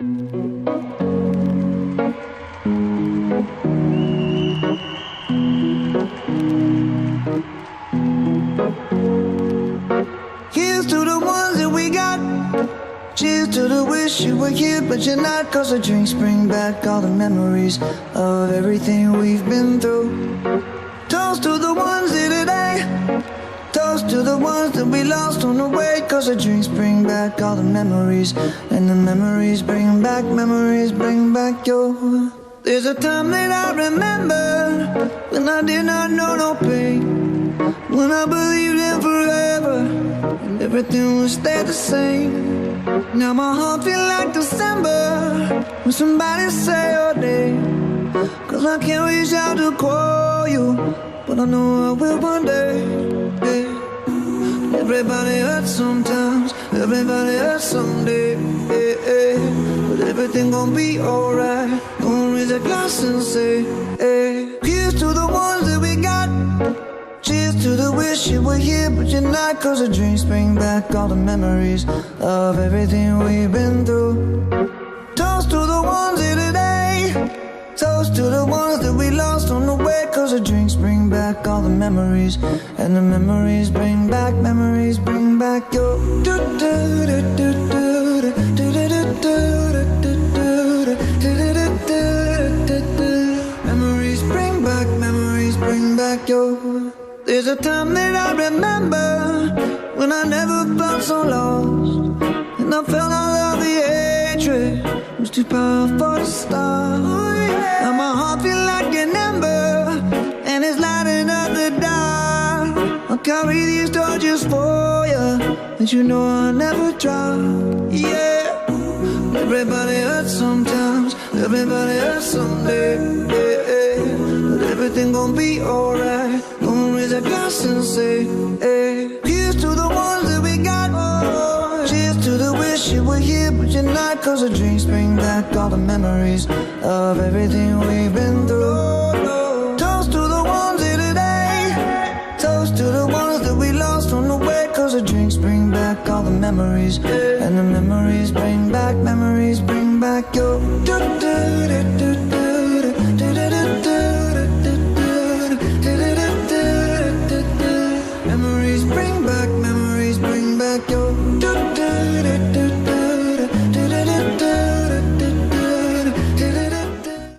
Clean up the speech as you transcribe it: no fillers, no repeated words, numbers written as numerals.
Here's to the ones that we got. Cheers to the wish you were here, but you're not. Cause the drinks bring back all the memories of everything we've been through. Toast to the ones here today. Toast to the ones that we lost on the way. Cause the drinks bring back all the memories. And the memories bring back your. There's a time that I remember when I did not know no pain, when I believed in forever and everything would stay the same. Now my heart feel like December when somebody say your name. Cause I can't reach out to call you, but I know I will one day. Yeah. Everybody hurts sometimes, everybody hurts someday. Yeah, yeah. But everything gon' be alright. Gonna raise a glass and say, hey. Here's to the ones that we got. Cheers to the wish you were here, but you're not. Cause the drinks bring back all the memories of everything we've been through. Toast to the ones here today. Toast to the ones that we lost on the way. Cause the drinks bring back all the memories. And the memories bring back your. Memories bring back your. There's a time that I remember when I never felt so lost, and I felt all of the hatred was too powerful to stop. Now my heart feel like an ember, and it's lighting up the dark. I'll carry these torches for you, and you know I'll never drop. Yeah. Everybody hurts sometimes, everybody hurts someday. Yeah, yeah. But everything gon' be alright. Gonna raise a glass and say, hey. Here's to the ones that we got. Oh, cheers to the wish you were here, but you're not. Cause the drinks bring back all the memories of everything we've been through. Toast to the ones here today. Toast to the ones that we lost on the way. Cause the drinks bring back all the memories. And the memories bring back your.